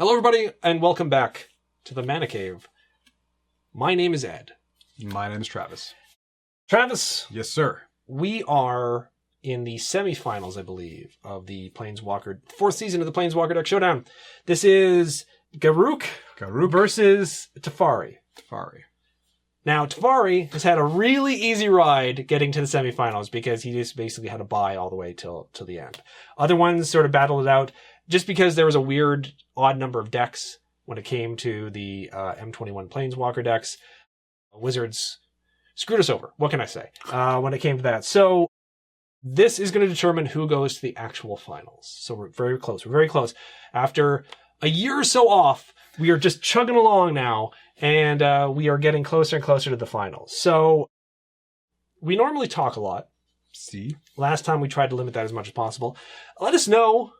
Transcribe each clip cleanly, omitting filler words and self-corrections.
Hello, everybody, and welcome back to the Mana Cave. My name is Ed. My name is Travis. Travis. Yes, sir. We are in the semifinals, I believe, of the Planeswalker, fourth season of the Planeswalker Deck Showdown. This is Garruk versus Teferi. Now, Teferi has had a really easy ride getting to the semifinals because he just basically had a bye all the way till the end. Other ones sort of battled it out just because there was a weird, odd number of decks when it came to the M21 Planeswalker decks. Wizards screwed us over. What can I say? When it came to that. So this is going to determine who goes to the actual finals. So we're very close. We're very close. After a year or so off, we are just chugging along now, and we are getting closer and closer to the finals. So we normally talk a lot. See? Last time we tried to limit that as much as possible. Let us know.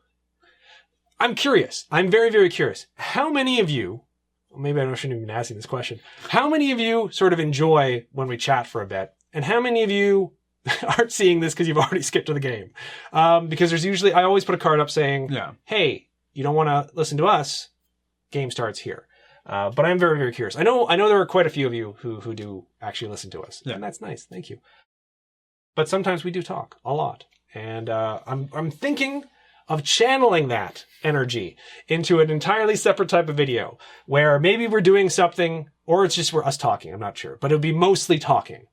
I'm curious. I'm very, very curious. How many of you, maybe I shouldn't even be asking this question, how many of you sort of enjoy when we chat for a bit? And how many of you aren't seeing this because you've already skipped to the game? Because there's usually, I always put a card up saying, hey, you don't want to listen to us, game starts here. But I'm very, very curious. I know there are quite a few of you who do actually listen to us. Yeah. And that's nice. Thank you. But sometimes we do talk a lot. And I'm thinking of channeling that energy into an entirely separate type of video where maybe we're doing something, or it's just we're us talking. I'm not sure, but it'll be mostly talking.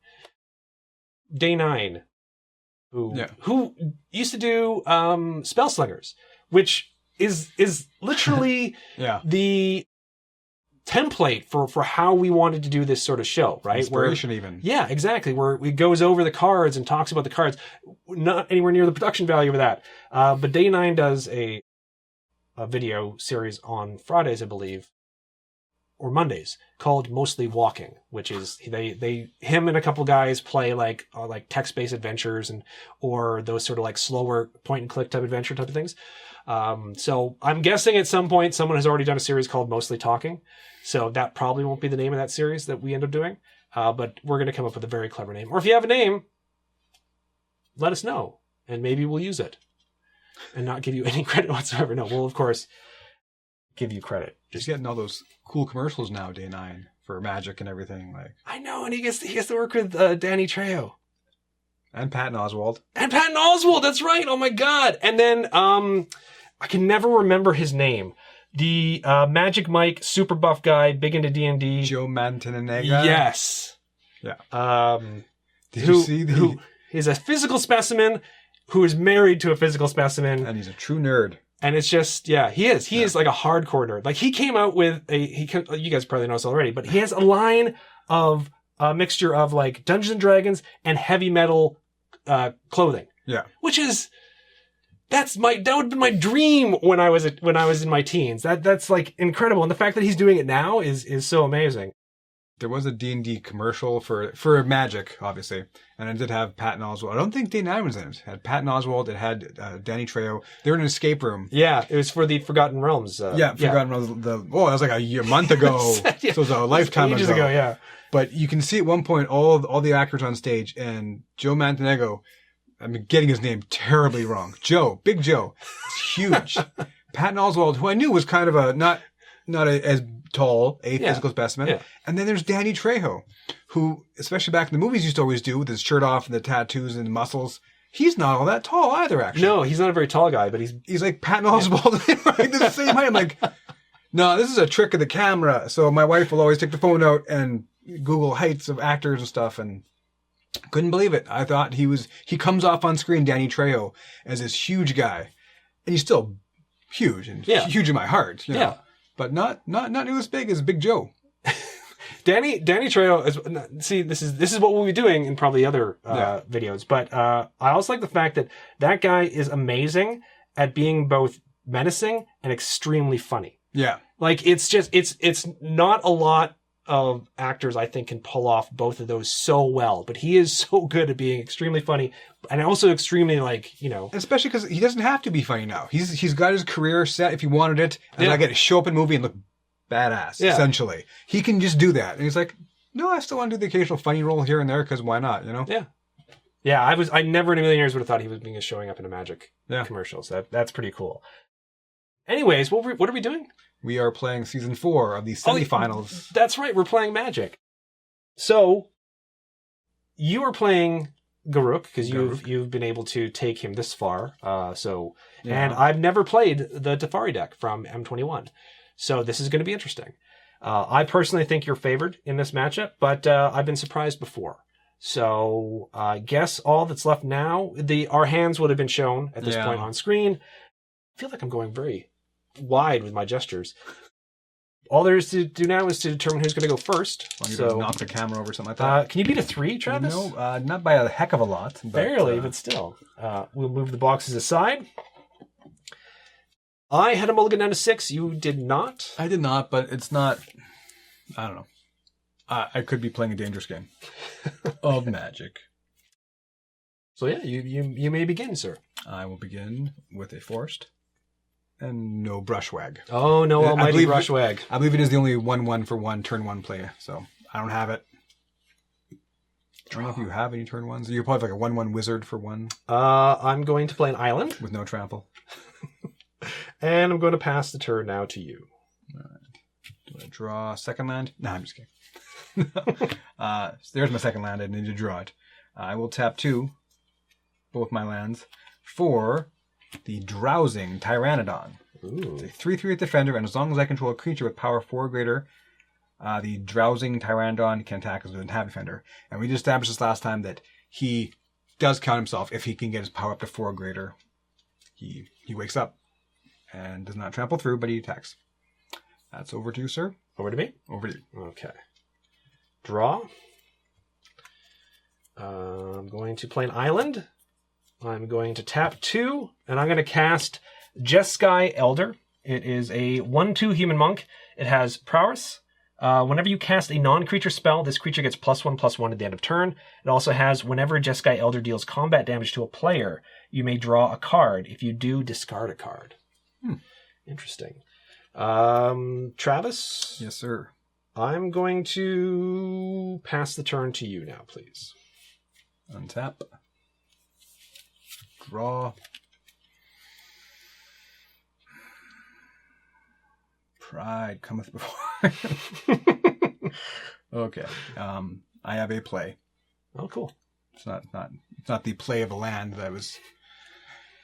Day 9, who used to do Spellslingers, which is literally the template for how we wanted to do this sort of show, right? Inspiration even. Yeah, exactly. Where it goes over the cards and talks about the cards. Not anywhere near the production value of that. But Day 9 does a video series on Fridays, I believe, or Mondays, called Mostly Walking, which is him and a couple guys play like text-based adventures or those sort of like slower point-and-click type adventure type of things. So I'm guessing at some point someone has already done a series called Mostly Talking. So that probably won't be the name of that series that we end up doing. But we're going to come up with a very clever name. Or if you have a name, let us know. And maybe we'll use it. And not give you any credit whatsoever. No, we'll, of course, give you credit. Just getting all those cool commercials now, Day 9, for Magic and everything. Like I know, and he gets to work with Danny Trejo. And Patton Oswalt. That's right. Oh, my God. And then I can never remember his name. The Magic Mike, super buff guy, big into D&D. Joe Mantegna. Yes. Yeah. Did you see who is a physical specimen who is married to a physical specimen. And he's a true nerd. And it's just, he is. He is like a hardcore nerd. Like he came out with you guys probably know this already, but he has a line of a mixture of like Dungeons and Dragons and heavy metal clothing. Yeah. Which is, that would have been my dream when I was in my teens. That's like incredible. And the fact that he's doing it now is so amazing. There was a D&D commercial for Magic, obviously, and it did have Patton Oswalt. I don't think Day 9 was in it. It had Patton Oswalt. It had Danny Trejo. They were in an escape room. Yeah, it was for the Forgotten Realms. Forgotten Realms. That was like a month ago. So it was a lifetime ages ago. Yeah. But you can see at one point all the actors on stage, and Joe Mantegna, I'm getting his name terribly wrong. Big Joe. It's huge. Patton Oswalt, who I knew was kind of a not as tall, physical specimen. Yeah. And then there's Danny Trejo, who, especially back in the movies, used to always do with his shirt off and the tattoos and the muscles. He's not all that tall either, actually. No, he's not a very tall guy, but he's like Patton Oswalt. Right? They're the same height. I'm like, no, this is a trick of the camera. So my wife will always take the phone out and Google heights of actors and stuff, and couldn't believe it. I thought he comes off on screen, Danny Trejo, as this huge guy, and he's still huge and huge in my heart. You know? But not nearly as big as Big Joe. Danny Trejo is, see, this is what we'll be doing in probably other videos. But I also like the fact that guy is amazing at being both menacing and extremely funny. Yeah. Like it's not a lot of actors I think can pull off both of those so well, but he is so good at being extremely funny and also extremely especially because he doesn't have to be funny now. He's got his career set if he wanted it, and I get to show up in a movie and look badass. Essentially, he can just do that, and he's like, no, I still want to do the occasional funny role here and there because why not? Yeah. I never in a million years would have thought he was showing up in a Magic commercial. So that's pretty cool. Anyways, what are we doing? We are playing Season 4 of the semifinals. That's right, we're playing Magic. So, you are playing Garruk, because you've been able to take him this far. And I've never played the Teferi deck from M21. So this is going to be interesting. I personally think you're favored in this matchup, but I've been surprised before. So I guess all that's left now, our hands would have been shown at this point on screen. I feel like I'm going very wide with my gestures. All there is to do now is to determine who's going to go first. So knock the camera over, something like that. Can you beat a 3, Travis? No, not by a heck of a lot. Barely, but still. We'll move the boxes aside. I had a mulligan down to 6. You did not. I did not, but it's not... I don't know. I could be playing a dangerous game of Magic. So yeah, you may begin, sir. I will begin with a forest. And no Brushwag. Oh, no almighty Brushwag. I believe it is the only 1/1 for 1 turn 1 play, so I don't have it. I don't know if you have any turn 1s. You're probably like a 1/1 wizard for 1. I'm going to play an island. With no trample. And I'm going to pass the turn now to you. All right. Do I draw a second land? No, I'm just kidding. So there's my second land. I need to draw it. I will tap 2, both my lands, for... the Drowsing Tyrannodon. Ooh. It's a 3/3 defender, and as long as I control a creature with power 4 or greater, the Drowsing Tyrannodon can attack as an inhabit defender. And we just established this last time that he does count himself if he can get his power up to 4 or greater. He wakes up and does not trample through, but he attacks. That's over to you, sir. Over to me? Over to you. Okay. Draw. I'm going to play an island. I'm going to tap 2, and I'm going to cast Jeskai Elder. It is a 1/2 human monk. It has prowess. Whenever you cast a non-creature spell, this creature gets +1/+1 at the end of turn. It also has, whenever Jeskai Elder deals combat damage to a player, you may draw a card. If you do, discard a card. Interesting. Travis? Yes, sir. I'm going to pass the turn to you now, please. Untap. Draw. Pride cometh before. Okay. I have a play. Oh, cool. It's not the play of a land that was.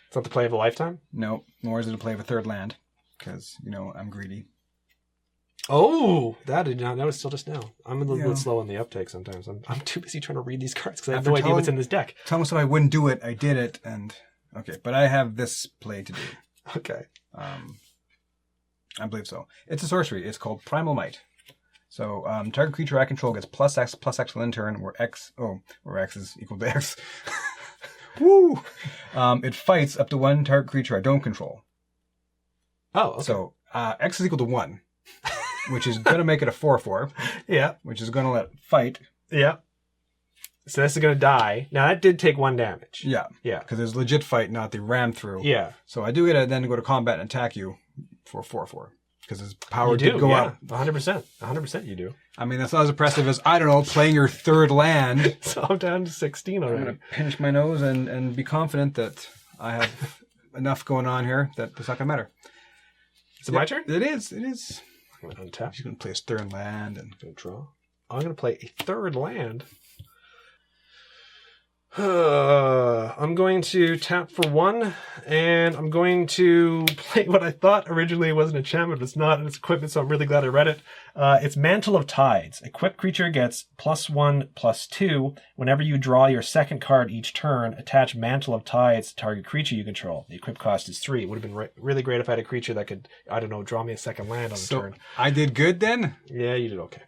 It's not the play of a lifetime? No, nor is it a play of a third land, because I'm greedy. Oh, that was still just now. I'm a little bit slow on the uptake sometimes. I'm too busy trying to read these cards because I have no idea what's in this deck. Tell myself I wouldn't do it. I did it, and okay, but I have this play to do. Okay. I believe so. It's a sorcery. It's called Primal Might. So target creature I control gets +X on end turn, where X is equal to X. Woo! It fights up to 1 target creature I don't control. Oh, okay. So X is equal to 1. Which is going to make it a 4/4. Yeah. Which is going to let it fight. Yeah. So this is going to die. Now, that did take 1 damage. Yeah. Yeah. Because there's legit fight, not the ram through. Yeah. So I do get to then go to combat and attack you for 4/4. Because his power did go up. 100%. 100% you do. I mean, that's not as impressive as, I don't know, playing your third land. So I'm down to 16 already. I'm going to pinch my nose and be confident that I have enough going on here that it's not going to matter. Is it my turn? It is. It is. I'm going to untap. He's going to play his third land and go draw. I'm going to play a third land. I'm going to tap for 1, and I'm going to play what I thought originally was an enchantment, but it's not, and it's equipment, so I'm really glad I read it. It's Mantle of Tides. Equipped creature gets +1/+2. Whenever you draw your second card each turn, attach Mantle of Tides to target creature you control. The equip cost is 3. It would have been really great if I had a creature that could, I don't know, draw me a second land on the turn. I did good then? Yeah, you did okay.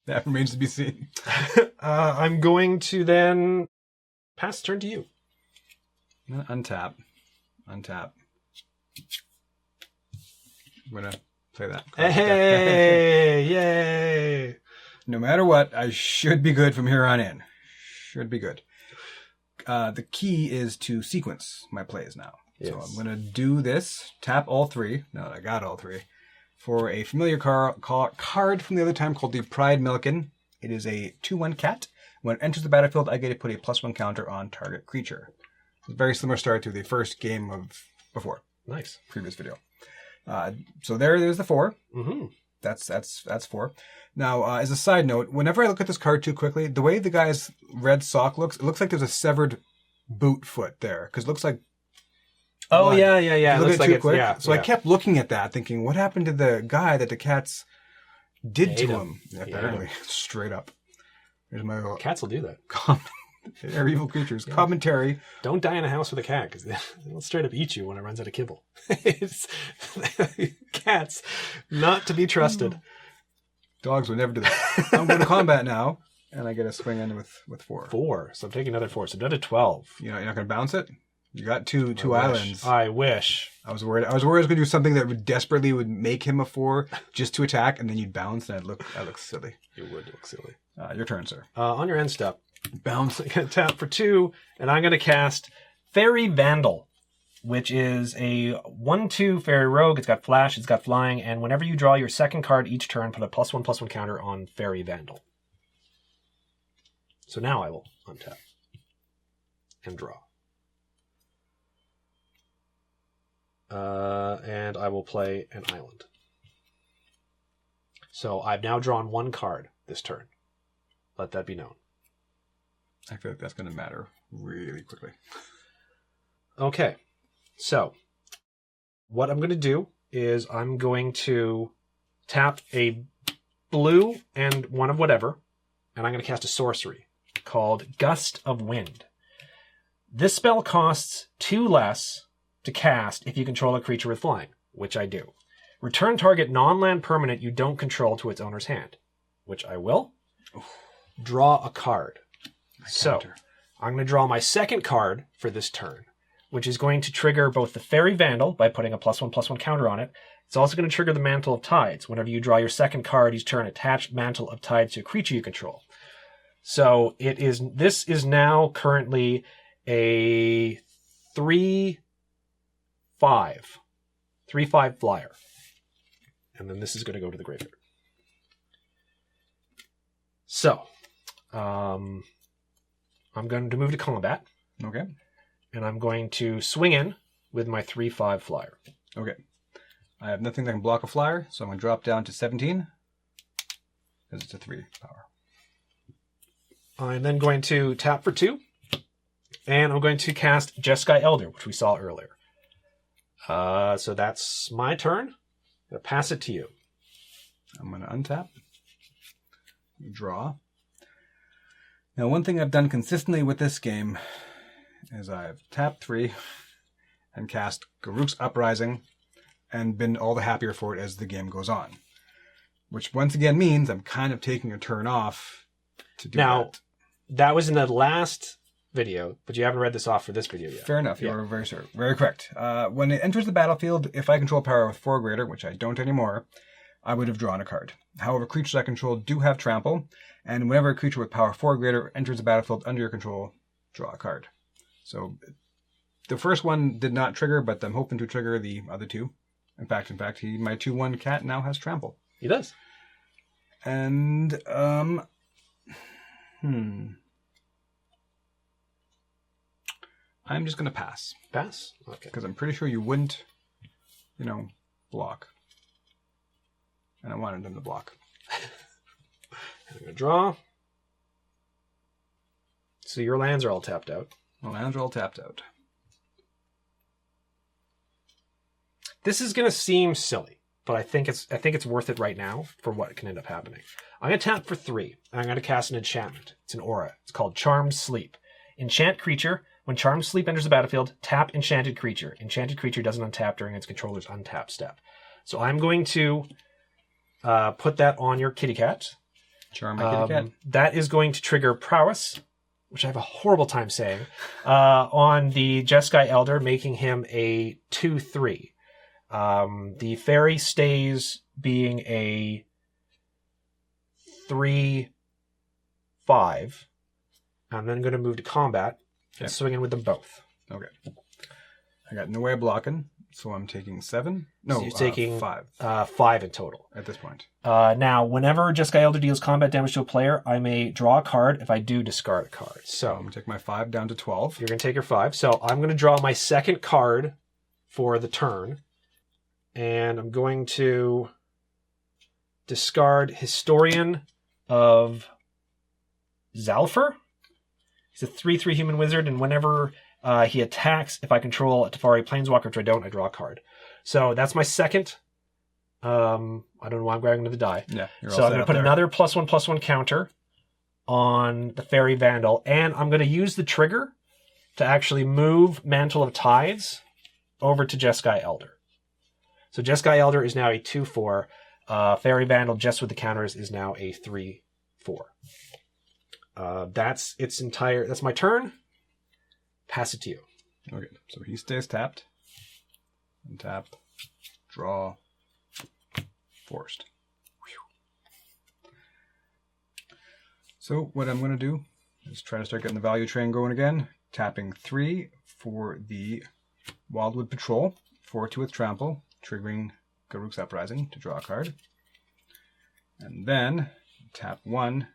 That remains to be seen. I'm going to then pass the turn to you. Untap. I'm going to play that. Hey! Yay! No matter what, I should be good from here on in. Should be good. The key is to sequence my plays now. Yes. So I'm going to do this, tap all 3. Now that I got all 3. For a familiar card from the other time called the Pride Milliken. It is a 2/1 cat. When it enters the battlefield, I get to put a +1 counter on target creature. It's a very similar start to the first game of before. Nice. Previous video. So there's the 4. Mm-hmm. That's 4. Now, as a side note, whenever I look at this card too quickly, the way the guy's red sock looks, it looks like there's a severed boot foot there, because it looks like Oh, blood. yeah. It looks Looks like too it's, quick. yeah. So I kept looking at that, thinking, what happened to the guy that the cats did to him? Apparently, straight up. Here's my little Cats will do that. they're evil creatures. Commentary. Don't die in a house with a cat, because they'll straight up eat you when it runs out of kibble. Cats, not to be trusted. Dogs would never do that. I'm going to combat now, and I get a swing in with 4. 4. So I'm taking another 4. So down to 12. You're not going to bounce it? You got two islands. I wish. I was worried I was going to do something that would make him a 4 just to attack, and then you'd bounce, and I'd look silly. You would look silly. Your turn, sir. On your end step, Bounce. I'm going to tap for 2, and I'm going to cast Fairy Vandal, which is a 1/2 Fairy Rogue. It's got Flash, it's got Flying, and whenever you draw your second card each turn, put a +1/+1 counter on Fairy Vandal. So now I will untap and draw. And I will play an island. So I've now drawn 1 card this turn. Let that be known. I feel like that's going to matter really quickly. Okay. So what I'm going to do is I'm going to tap a blue and 1 of whatever, and I'm going to cast a sorcery called Gust of Wind. This spell costs 2 less to cast if you control a creature with flying, which I do. Return target non-land permanent you don't control to its owner's hand, which I will. Draw a card. So I'm going to draw my second card for this turn, which is going to trigger both the Fairy Vandal by putting a +1/+1 counter on it. It's also going to trigger the Mantle of Tides. Whenever you draw your second card each turn, attach Mantle of Tides to a creature you control. So this is now currently a 3/5 flyer. And then this is going to go to the graveyard. So, I'm going to move to combat. Okay. And I'm going to swing in with my 3/5 flyer. Okay. I have nothing that can block a flyer, so I'm going to drop down to 17. Because it's a 3 power. I'm then going to tap for 2. And I'm going to cast Jeskai Elder, which we saw earlier. So that's my turn. I'm going to pass it to you. I'm going to untap. Draw. Now, one thing I've done consistently with this game is I've tapped 3 and cast Garruk's Uprising and been all the happier for it as the game goes on. Which once again means I'm kind of taking a turn off to do now, that was in the last video, but you haven't read this off for this video yet. Fair enough. You are very correct. When it enters the battlefield, if I control power with 4 or greater, which I don't anymore, I would have drawn a card. However, creatures I control do have trample, and whenever a creature with power 4 or greater enters the battlefield under your control, draw a card. So the first one did not trigger, but I'm hoping to trigger the other 2. In fact, my 2/1 cat now has trample. He does. And I'm just going to pass. Pass? Okay. Because I'm pretty sure you wouldn't, block. And I wanted them to block. I'm going to draw. So your lands are all tapped out. My lands are all tapped out. This is going to seem silly, but I think it's worth it right now for what can end up happening. I'm going to tap for 3, and I'm going to cast an enchantment. It's an aura. It's called Charmed Sleep. Enchant creature. When Charmed Sleep enters the battlefield, tap enchanted creature. Enchanted creature doesn't untap during its controller's untap step. So I'm going to put that on your kitty cat. Charm my kitty cat. That is going to trigger Prowess, which I have a horrible time saying, on the Jeskai Elder, making him a 2/3. The fairy stays being a 3/5. I'm then going to move to combat and swing in with them both. Okay. I got no way of blocking, so I'm taking 7. No, so you're taking 5. 5 in total. At this point. Now, whenever Jeskai Elder deals combat damage to a player, I may draw a card. If I do, discard a card. So I'm going to take my 5 down to 12. You're going to take your 5. So I'm going to draw my second card for the turn. And I'm going to discard Historian of Zalfur. He's a 3/3 human wizard, and whenever he attacks, if I control a Teferi Planeswalker, which I don't, I draw a card. So that's my second. I don't know why I'm grabbing to the die. Yeah, so I'm going to put another +1/+1 counter on the Fairy Vandal, and I'm going to use the trigger to actually move Mantle of Tides over to Jeskai Elder. So Jeskai Elder is now a 2/4. Fairy Vandal, just with the counters, is now a 3/4. That's its entire. That's my turn. Pass it to you. Okay, so he stays tapped. Untap. Draw. Forced. Whew. So what I'm going to do is try to start getting the value train going again. Tapping 3 for the Wildwood Patrol. 4/2 with Trample, triggering Garruk's Uprising to draw a card. And then tap 1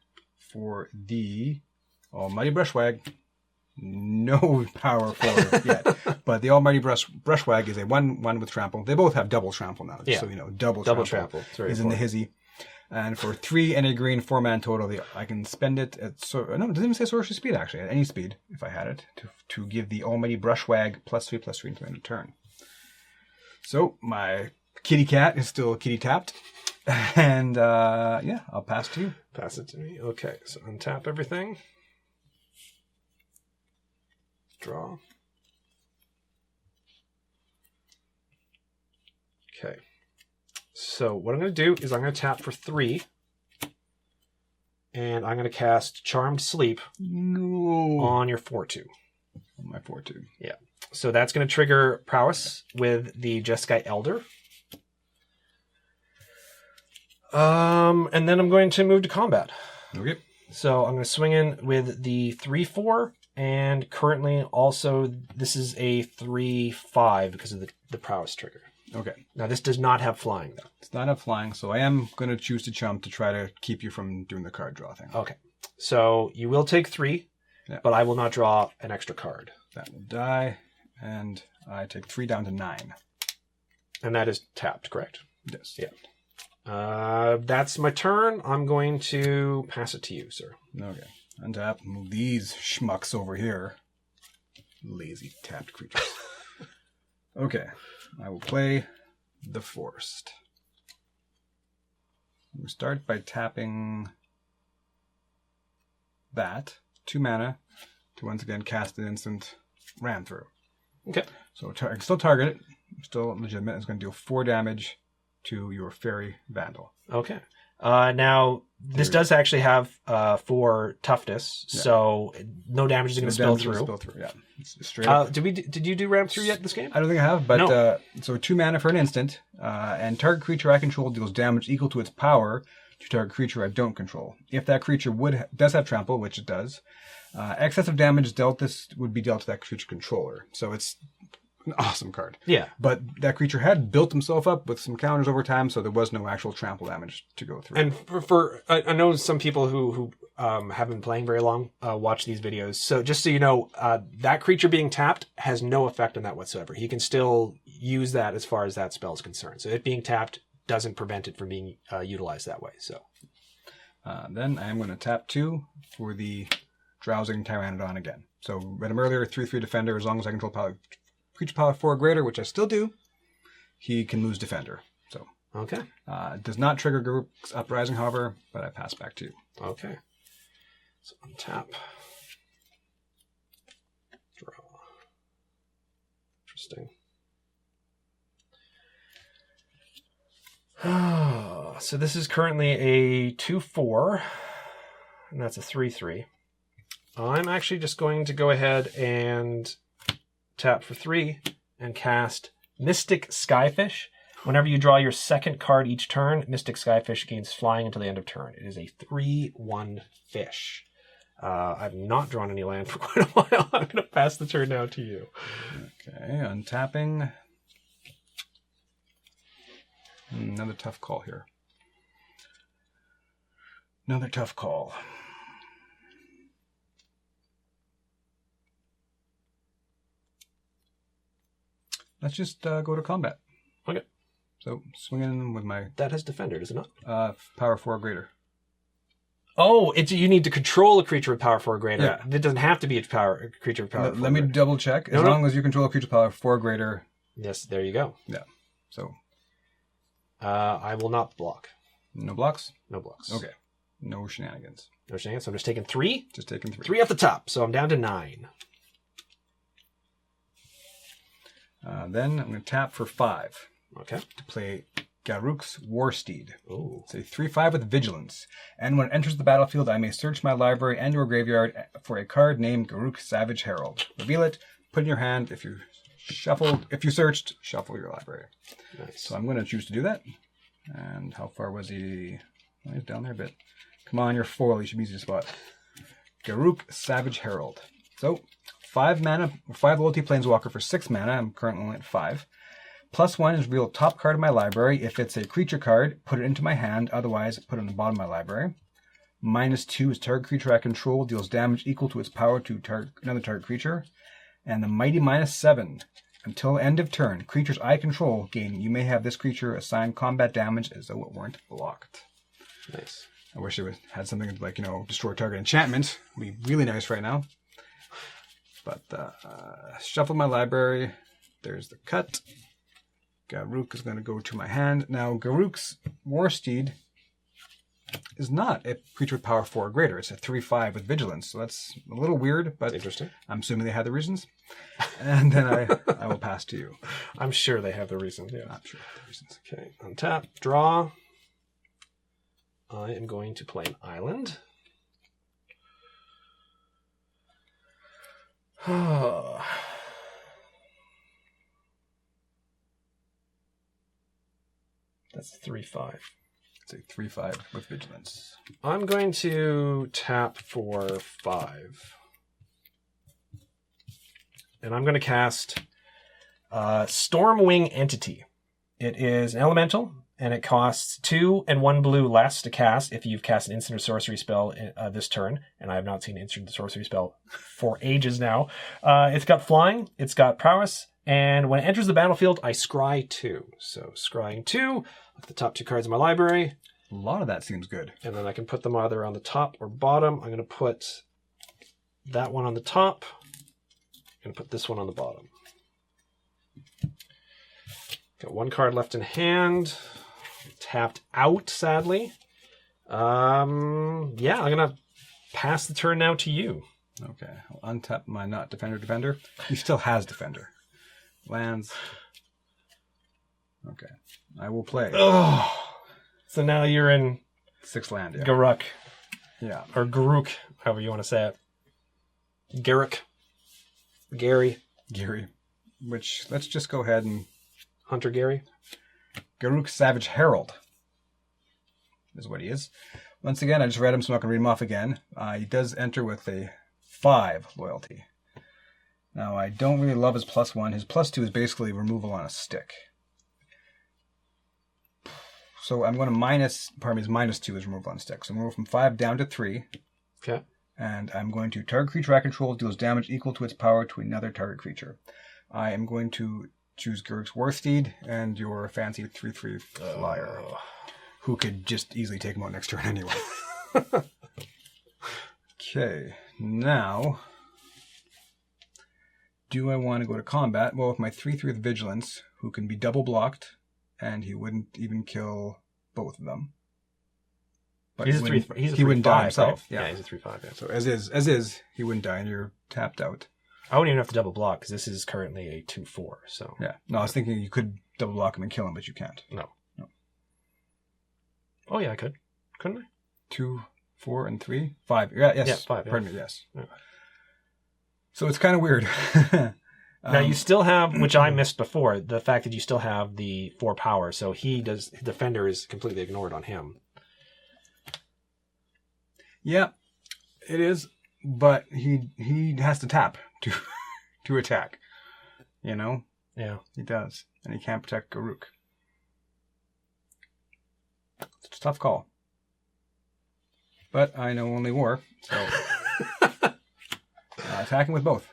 for the Almighty Brushwag. No power forward yet. But the Almighty Brushwag is a 1/1 with Trample. They both have double Trample now. Yeah. So, double Trample. Is in the hizzy. And for 3 and a green, 4-man total, I can spend it at... no, it doesn't even say Sorcery Speed, actually. At any speed, if I had it, to give the Almighty Brushwag +3/+3 until end of turn. So, my kitty cat is still kitty tapped. And, yeah, I'll pass to you. Pass it to me. Okay, so untap everything. Draw. Okay. So what I'm going to do is I'm going to tap for 3. And I'm going to cast Charmed Sleep on your 4/2. On my 4/2. Yeah. So that's going to trigger Prowess with the Jeskai Elder. And then I'm going to move to combat. Okay. So I'm going to swing in with the 3/4, and currently also this is a 3/5 because of the Prowess trigger. Okay. Now this does not have flying though. It's not have flying, so I am going to choose to chump to try to keep you from doing the card draw thing. Okay. So you will take 3, but I will not draw an extra card. That will die, and I take 3 down to 9. And that is tapped, correct? Yes. Yeah. That's my turn. I'm going to pass it to you, sir. Okay. Untap. Move these schmucks over here. Lazy tapped creatures. Okay. I will play the Forest. We start by tapping that. 2 mana to once again cast an instant Ram Through. Okay. So I can still target it. Still legitimate. It's going to deal 4 damage to your Fairy Vandal. Okay. Now, this does actually have 4 toughness, so no damage is going to spill through. Yeah. It's straight up. Did you do Ram Through yet this game? I don't think I have, but no. So 2 mana for an instant, and target creature I control deals damage equal to its power to target creature I don't control. If that creature does have trample, which it does, excessive damage dealt this would be dealt to that creature controller. So it's an awesome card. Yeah. But that creature had built himself up with some counters over time, so there was no actual trample damage to go through. And for I know some people who haven't been playing very long watch these videos. So just so you know, that creature being tapped has no effect on that whatsoever. He can still use that as far as that spell is concerned. So it being tapped doesn't prevent it from being utilized that way. So then I am going to tap 2 for the Drowsing Pteranodon again. So read him earlier, 3/3 defender. As long as I control creature power 4 or greater, which I still do, he can lose defender. So okay. It does not trigger Garruk's Uprising, however, but I pass back to you. Okay. So untap. Draw. Interesting. So this is currently a 2/4, and that's a 3/3. I'm actually just going to go ahead and tap for 3 and cast Mystic Skyfish. Whenever you draw your second card each turn, Mystic Skyfish gains flying until the end of turn. It is a 3/1 fish. I've not drawn any land for quite a while. I'm going to pass the turn now to you. Okay, untapping. Another tough call here. Another tough call. Let's just go to combat. Okay. So swinging with my That has Defender, does it not? power 4 or greater. Oh, you need to control a creature with power 4 or greater. Yeah. It doesn't have to be a creature with power 4 Let me double check. As long as you control a creature power 4 or greater. Yes, there you go. Yeah. So. I will not block. No blocks? No blocks. Okay. No shenanigans. No shenanigans. So I'm just taking 3. Just taking 3. 3 off the top. So I'm down to 9. Then I'm going to tap for 5. Okay. To play Garruk's Warsteed. Ooh. It's a 3/5 with Vigilance. And when it enters the battlefield, I may search my library and your graveyard for a card named Garruk Savage Herald. Reveal it, put it in your hand. If you searched, shuffle your library. Nice. So I'm going to choose to do that. And how far was he? Oh, he's down there a bit. Come on, you're foil. You should be easy to spot. Garruk Savage Herald. So 5 mana, 5 loyalty planeswalker for 6 mana. I'm currently only at 5. +1 is reveal top card of my library. If it's a creature card, put it into my hand. Otherwise, put it on the bottom of my library. -2 is target creature I control deals damage equal to its power to another target creature. And the mighty -7. Until end of turn, creatures I control gain. You may have this creature assign combat damage as though it weren't blocked. Nice. I wish it had something like, destroy target enchantment. Would be really nice right now. But shuffle my library. There's the cut. Garruk is going to go to my hand. Now, Garruk's Warsteed is not a creature with power 4 or greater. It's a 3/5 with Vigilance. So that's a little weird, but interesting. I'm assuming they had the reasons. And then I will pass to you. I'm sure they have the reasons, yeah. I'm sure they have the reasons. Okay, untap, draw. I am going to play an island. That's 3/5. It's a 3/5 with Vigilance. I'm going to tap for 5. And I'm going to cast Stormwing Entity. It is an elemental, and it costs 2 and 1 blue less to cast if you've cast an instant or sorcery spell this turn. And I have not seen an instant or sorcery spell for ages now. It's got flying, it's got prowess, and when it enters the battlefield, I scry 2. So scrying 2, look at the top 2 cards in my library. A lot of that seems good. And then I can put them either on the top or bottom. I'm going to put that one on the top. I'm going to put this one on the bottom. Got 1 card left in hand. Tapped out, sadly. Yeah, I'm going to pass the turn now to you. Okay. I'll untap my not Defender. He still has Defender. Lands. Okay. I will play. Oh. So now you're in 6 land, yeah. Garruk. Yeah. Or Garruk, however you want to say it. Garruk. Gary. Which, let's just go ahead and... Hunter Gary. Garruk Savage Herald is what he is. Once again, I just read him, so I'm not going to read him off again. He does enter with a 5 loyalty. Now, I don't really love his +1. His +2 is basically removal on a stick. So I'm going to his -2 is removal on a stick. So I'm going to go from 5 down to 3. Okay. And I'm going to target creature I control deals damage equal to its power to another target creature. I am going to choose Garruk's Warsteed and your fancy 3/3 flyer, who could just easily take him out next turn anyway. Okay, now, do I want to go to combat? Well, with my 3/3 with Vigilance, who can be double blocked, and he wouldn't even kill both of them. But He wouldn't die himself. Right? Yeah, he's a 3/5. Yeah. So as is, he wouldn't die, and you're tapped out. I wouldn't even have to double block because this is currently a 2/4. So yeah, no, I was thinking you could double block him and kill him, but you can't. No. Oh yeah, I could. Couldn't I? 2, 4, and 3, 5. Yeah, yes. Yeah, 5. Yeah. Pardon me. Yes. Yeah. So it's kind of weird. Now you still have, which I missed before, the fact that you still have the 4 power. So Defender is completely ignored on him. Yeah, it is, but he has to tap to attack. Yeah, he does, and he can't protect Garruk. It's a tough call, but I know only war, so attacking with both.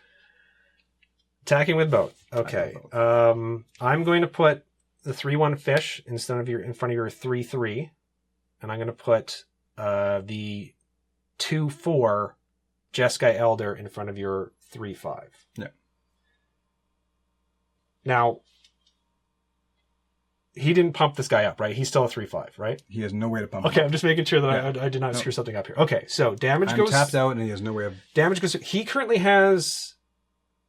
Attacking with both. Okay. I'm going to put the 3/1 fish in front of your 3/3, and I'm going to put the 2/4 Jeskai Elder in front of your 3/5. Yeah. Now, he didn't pump this guy up, right? He's still a 3/5, right? He has no way to pump. Okay, I'm just making sure that I did not screw something up here. Okay, so damage goes tapped out, and he has no way of. Damage goes. He currently has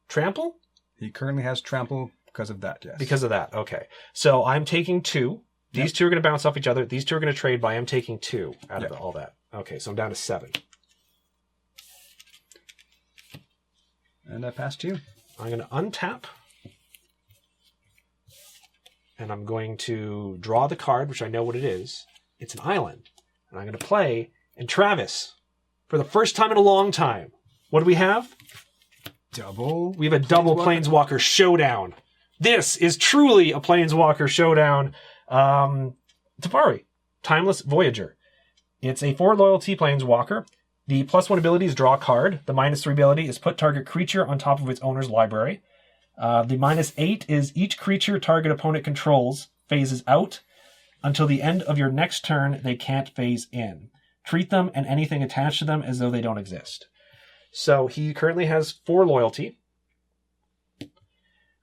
trample. He currently has trample because of that. Yes. Because of that. Okay, so I'm taking 2. These two are going to bounce off each other. These two are going to trade, but I am taking 2 out of all that. Okay, so I'm down to 7. And I passed you. I'm going to untap. And I'm going to draw the card, which I know what it is. It's an island. And I'm going to play. And Travis, for the first time in a long time, what do we have? We have a double Planeswalker Showdown. This is truly a Planeswalker Showdown. Teferi, Timeless Voyager. It's a 4 loyalty Planeswalker. The +1 ability is draw a card. The -3 ability is put target creature on top of its owner's library. The -8 is each creature target opponent controls phases out. Until the end of your next turn, they can't phase in. Treat them and anything attached to them as though they don't exist. So he currently has 4 loyalty.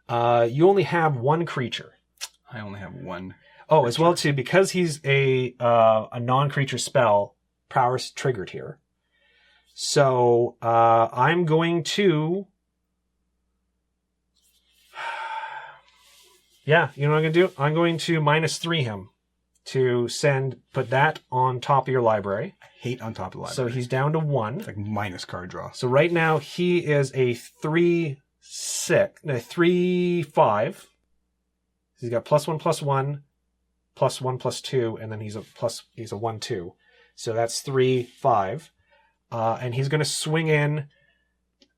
You only have 1 creature. I only have 1. Oh, as well too, because he's a non-creature spell, prowess triggered here. So I'm going to. Yeah, you know what I'm going to do? I'm going to -3 him to put that on top of your library. I hate on top of the library. So he's down to 1. It's like minus card draw. So right now he is a 3/5. He's got +1/+1, +1/+2, and then he's a 1/2. So that's 3/5. And he's going to swing in.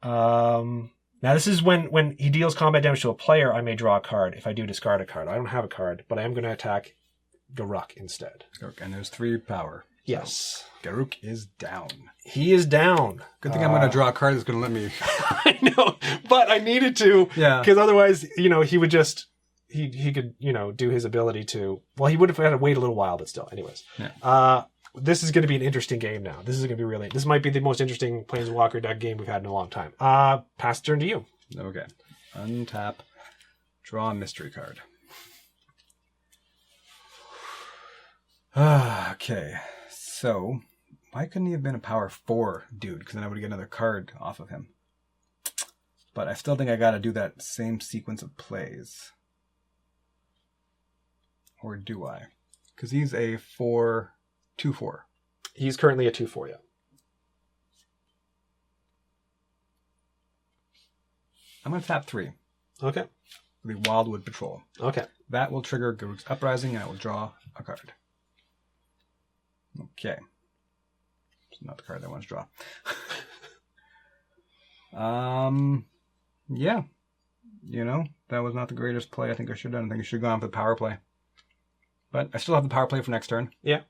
Now, this is when he deals combat damage to a player, I may draw a card if I do discard a card. I don't have a card, but I am going to attack Garruk instead. Garruk, and there's 3 power. Yes. So Garruk is down. He is down. Good thing I'm going to draw a card that's going to let me... I know, but I needed to. Yeah. Because otherwise, he would just... He could, do his ability to... Well, he would have had to wait a little while, but still. Anyways. Yeah. This is going to be an interesting game now. This is going to be really... This might be the most interesting Planeswalker deck game we've had in a long time. Pass turn to you. Okay. Untap. Draw a mystery card. Okay. So, why couldn't he have been a power 4 dude? Because then I would get another card off of him. But I still think I got to do that same sequence of plays. Or do I? Because he's a 2/4. He's currently a 2/4, yeah. I'm going to tap 3. Okay. The Wildwood Patrol. Okay. That will trigger Garruk's Uprising, and I will draw a card. Okay. It's not the card I want to draw. Yeah. That was not the greatest play I think I should have done. I think I should have gone for the power play. But I still have the power play for next turn. Yeah.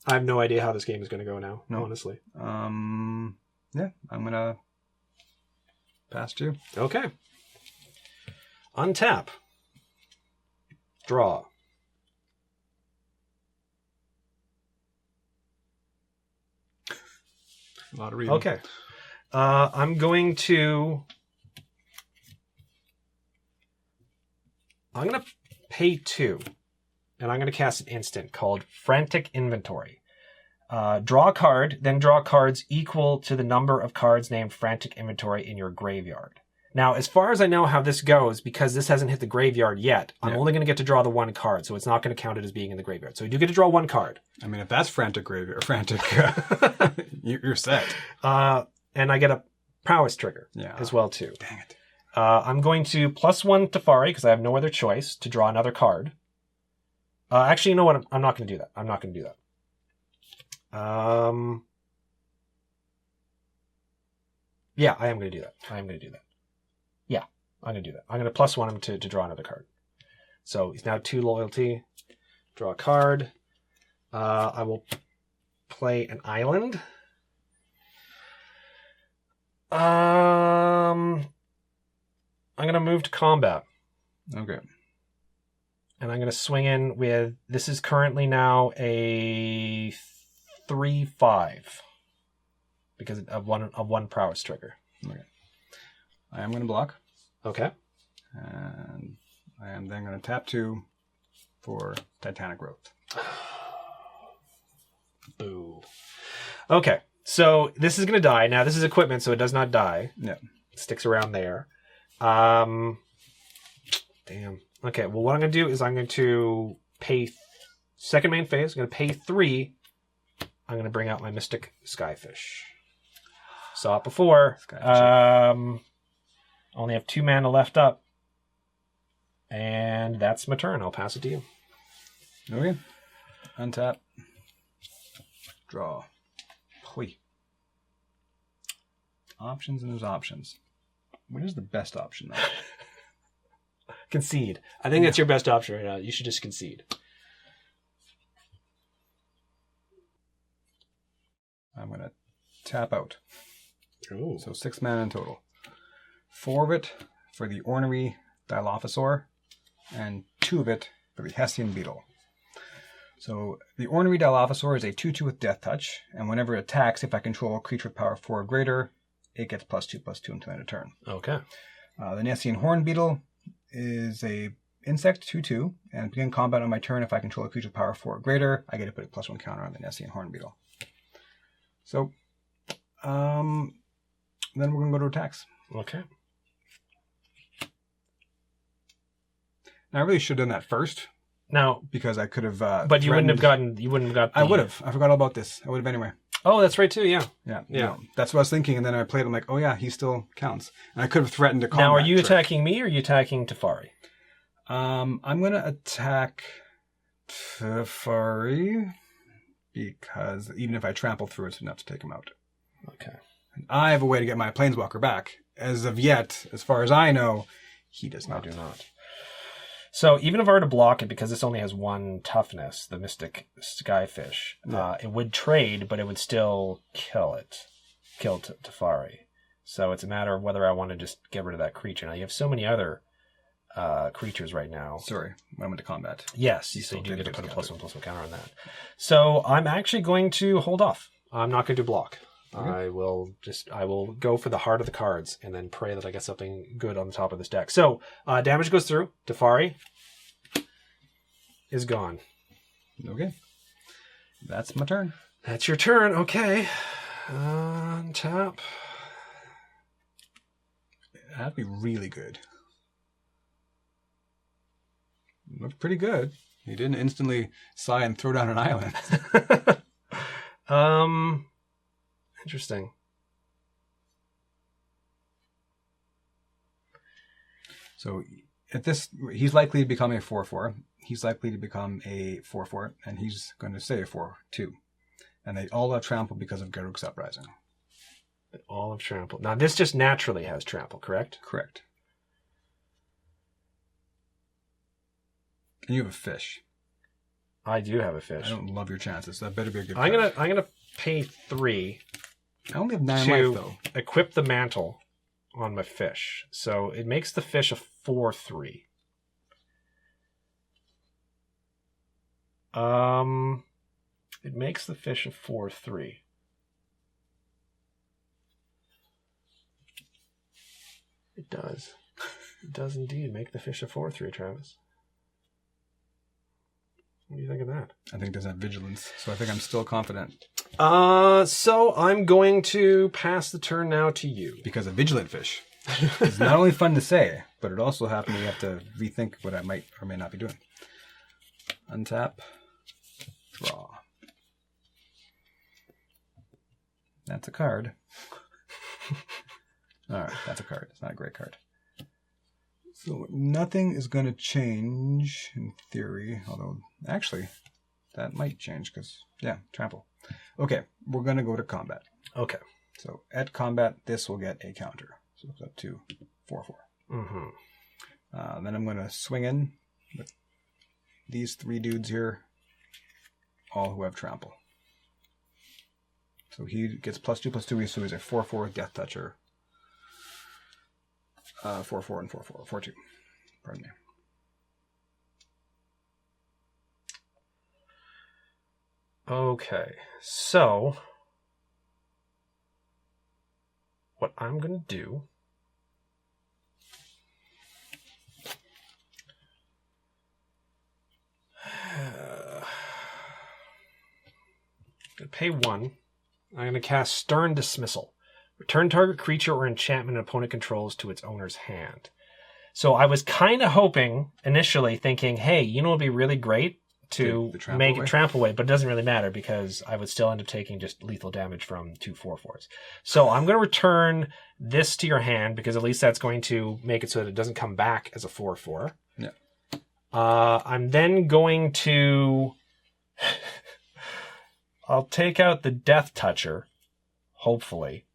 I have no idea how this game is going to go now, honestly. Yeah, I'm going to pass to you. Okay. Untap. Draw. A lot of reading. Okay. I'm going to pay 2. And I'm going to cast an instant called Frantic Inventory. Draw a card, then draw cards equal to the number of cards named Frantic Inventory in your graveyard. Now, as far as I know how this goes, because this hasn't hit the graveyard yet, I'm only going to get to draw the 1 card, so it's not going to count it as being in the graveyard. So you do get to draw 1 card. I mean, if that's frantic graveyard, you're set. And I get a prowess trigger as well, too. Dang it. I'm going to +1 Teferi, because I have no other choice, to draw another card. Actually, you know what? I'm not going to do that. I'm not going to do that. Yeah, I am going to do that. Yeah, I'm going to do that. I'm going to +1 him to draw another card. So he's now 2 loyalty. Draw a card. I will play an island. I'm going to move to combat. Okay. And I'm going to swing in with, this is currently now a 3/5 because of one prowess trigger. Okay. I am going to block. Okay. And I am then going to tap 2 for Titanic Growth. Boo. Okay. So this is going to die. Now this is equipment, so it does not die. Yeah. It sticks around there. Damn. Okay, well, what I'm going to do is I'm going to pay second main phase. I'm going to pay 3. I'm going to bring out my Mystic Skyfish. Saw it before. Only have 2 mana left up. And that's my turn. I'll pass it to you. Okay. Untap. Draw. Hui. Options, and there's options. What is the best option, though? Concede. I think that's your best option right now. You should just concede. I'm going to tap out. Ooh. So 6 mana in total. 4 of it for the Ornery Dilophosaur, and 2 of it for the Hessian Beetle. So the Ornery Dilophosaur is a 2/2 with Death Touch, and whenever it attacks, if I control a creature with power 4 or greater, it gets +2/+2 until end of turn. Okay. The Hessian Horn Beetle is a insect 2/2, and begin combat on my turn. If I control a creature with power 4 or greater, I get to put a +1 counter on the Hessian Horn Beetle. So, then we're going to go to attacks. Okay. Now, I really should have done that first. Now, Because I could have. but you wouldn't have gotten. I would have. I forgot all about this. I would have anyway. Oh, that's right too. Yeah. Yeah. Yeah. No, that's what I was thinking, and then I played. I'm like, oh yeah, he still counts. And I could have threatened to combat. Now, are you trick. attacking me or are you attacking Teferi? I'm going to attack Teferi because even if I trample through, it's enough to take him out. Okay. And I have a way to get my Planeswalker back. As of yet, as far as I know, he does not. I do not. So even if I were to block it, because this only has 1 toughness, the Mystic Skyfish, it would trade, but it would still kill Teferi. So it's a matter of whether I want to just get rid of that creature. Now, you have so many other creatures right now. Sorry, I went to combat. Yes, He so you still do did get to get put a to +1/+1 counter on that. So I'm actually going to hold off. I'm not going to block. Okay. I will go for the heart of the cards and then pray that I get something good on the top of this deck. So damage goes through. Teferi is gone. Okay. That's my turn. That's your turn. Okay. Tap. That'd be really good. Looked pretty good. He didn't instantly sigh and throw down an island. Interesting. So at this, he's likely to become a 4/4. He's likely to become a 4/4, and he's going to stay a 4/2. And they all have trample because of Garruk's Uprising. All of trample. Now this just naturally has trample, correct? Correct. And you have a fish. I do have a fish. I don't love your chances. That better be a good I'm card. gonna pay 3 I only have 9 to life, though. equip the mantle on my fish. So it makes the fish a 4/3. It makes the fish a 4/3. It does. It does indeed make the fish a 4/3, Travis. What do you think of that? I think it doesn't have vigilance, so I think I'm still confident. So I'm going to pass the turn now to you. Because a vigilant fish is not only fun to say, but it also happens you have to rethink what I might or may not be doing. Untap. Draw. That's a card. Alright, that's a card. It's not a great card. So nothing is going to change in theory, although actually that might change because, yeah, trample. Okay, we're going to go to combat. Okay. So at combat, this will get a counter. So it's up to 4/4. Mm-hmm. Then I'm going to swing in with these 3 dudes here, all who have trample. So he gets +2/+2, so he's a 4/4 Death Toucher. 4/4 and 4/4. 4/2. Pardon me. Okay, so what I'm going to do pay 1. I'm going to cast Stern Dismissal. Return target creature or enchantment an opponent controls to its owner's hand. So I was kind of hoping, initially thinking, hey, you know what would be really great? To make it trample away, but it doesn't really matter because I would still end up taking just lethal damage from 2 4/4s. So I'm going to return this to your hand because at least that's going to make it so that it doesn't come back as a 4/4. Yeah. I'm then going to... I'll take out the Death Toucher, hopefully,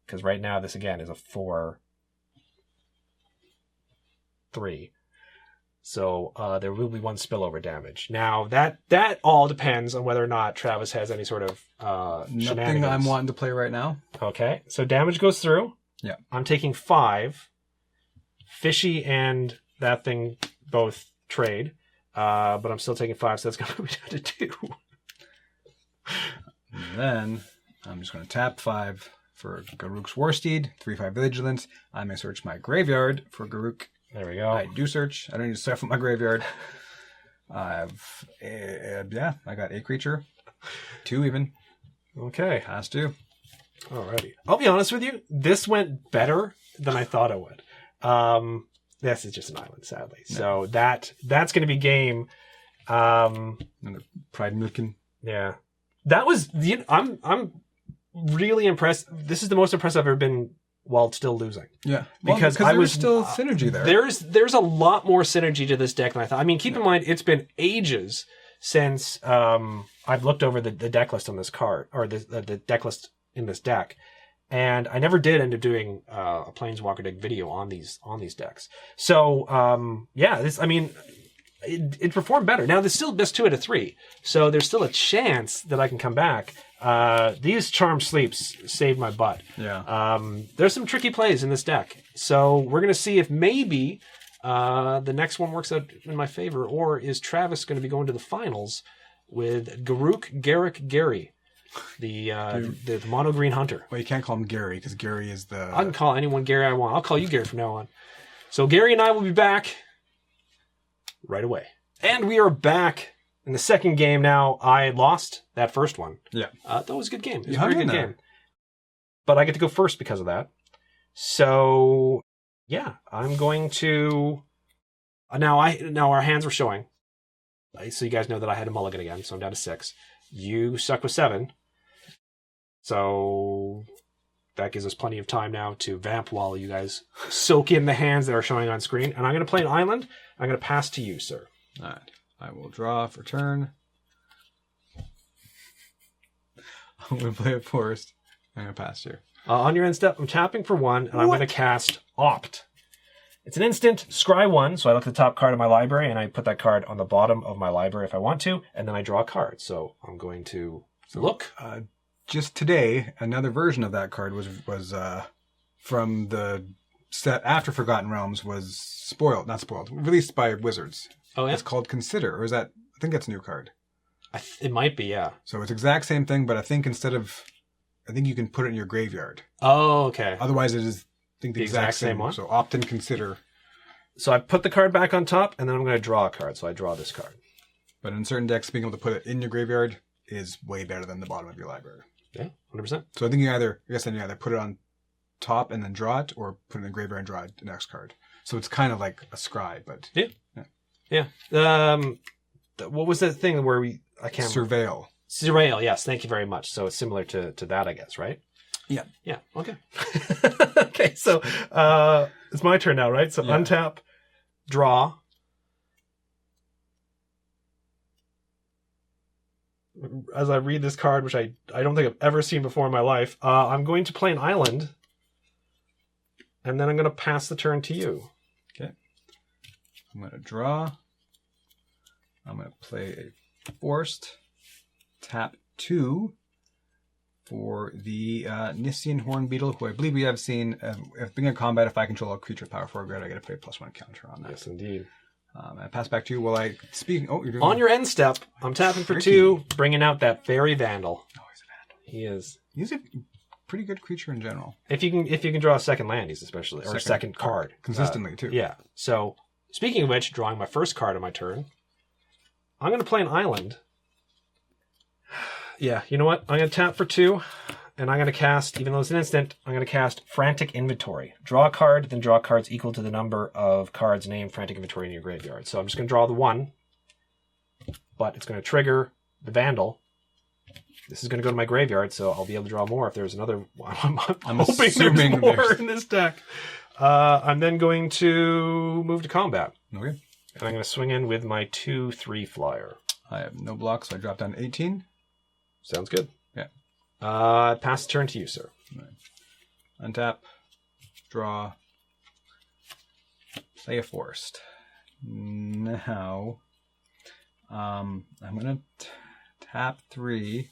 because right now this again is a 4/3. So there will be 1 spillover damage. Now that all depends on whether or not Travis has any sort of shenanigans. Nothing I'm wanting to play right now. Okay, so damage goes through. Yeah. I'm taking 5. Fishy and that thing both trade, but I'm still taking 5, so that's going to be down to 2. And then I'm just going to tap 5 for Garruk's Warsteed, 3/5 Vigilance. I may search my graveyard for Garruk. There we go. I do search. I don't need to stuff with my graveyard. I got a creature. 2 even. Okay. Has to. Alrighty. I'll be honest with you. This went better than I thought it would. This is just an island, sadly. No. So that's going to be game. Another Pride Milken. Yeah. That was I'm really impressed. This is the most impressed I've ever been while still losing. Yeah. Because I was still synergy there. There's a lot more synergy to this deck than I thought. I mean, keep in mind it's been ages since I've looked over the deck list on this card, or the deck list in this deck. And I never did end up doing a Planeswalker deck video on these decks. So it performed better. Now there's still best 2 out of 3, so there's still a chance that I can come back. These Charmed Sleeps saved my butt. Yeah. There's some tricky plays in this deck, so we're gonna see if maybe the next one works out in my favor, or is Travis going to be going to the finals with Garruk Gary, the mono green hunter? Well, you can't call him Gary because Gary is the. I can call anyone Gary I want. I'll call you Gary from now on. So Gary and I will be back right away. And we are back in the second game now. I lost that first one. Yeah. That was a good game. It was a very good game. But I get to go first because of that. So, yeah, I'm going to... Now our hands were showing. So you guys know that I had a mulligan again, so I'm down to 6. You stuck with 7. So that gives us plenty of time now to vamp while you guys soak in the hands that are showing on screen. And I'm going to play an island. I'm going to pass to you, sir. All right. I will draw for turn. I'm going to play a forest. I'm going to pass here. On your end step, I'm tapping for 1, and I'm going to cast Opt. It's an instant, scry 1, so I look at the top card of my library, and I put that card on the bottom of my library if I want to, and then I draw a card. So I'm going to look. Just today, another version of that card was from the set after Forgotten Realms was released by Wizards. Oh, yeah? It's called Consider, or is that? I think that's a new card. It might be, yeah. So it's exact same thing, but I think you can put it in your graveyard. Oh, okay. Otherwise, it is the exact same one. So Opt and Consider. So I put the card back on top, and then I'm going to draw a card. So I draw this card. But in certain decks, being able to put it in your graveyard is way better than the bottom of your library. Yeah, 100%. So I think you either put it on top and then draw it, or put it in the graveyard and draw the next card. So it's kind of like a scry, but yeah. What was that thing where I can't Surveil. Surveil, yes, thank you very much. So it's similar to that, I guess, right? Yeah. Yeah. Okay. Okay. So it's my turn now, right? So untap, draw. As I read this card, which I don't think I've ever seen before in my life, I'm going to play an island, and then I'm going to pass the turn to you. Okay. I'm going to draw. I'm going to play a forest. Tap 2 for the Nissian Horn Beetle, who I believe we have seen. If being in combat, if I control a creature with power 4 or greater, I get to play +1 counter on that. Yes, indeed. I pass back to you while I speak. Oh, you're doing On your end step, I'm tapping for Tricky. 2, bringing out that Fairy Vandal. Oh, he's a vandal. He is. He's a pretty good creature in general. If you can draw a second land, he's especially, or a second card. Consistently, too. Yeah. So, speaking of which, drawing my first card on my turn, I'm going to play an island. Yeah, you know what? I'm going to tap for 2, and I'm going to cast, even though it's an instant, I'm going to cast Frantic Inventory. Draw a card, then draw cards equal to the number of cards named Frantic Inventory in your graveyard. So I'm just going to draw the 1, but it's going to trigger the Vandal. This is going to go to my graveyard, so I'll be able to draw more if there's another one. I'm hoping there's more in this deck. I'm then going to move to combat. Okay. And I'm going to swing in with my 2/3 flyer. I have no blocks, so I drop down to 18. Sounds good. Yeah. Pass the turn to you, sir. Right. Untap. Draw. Play a forest. Now, I'm going to tap 3.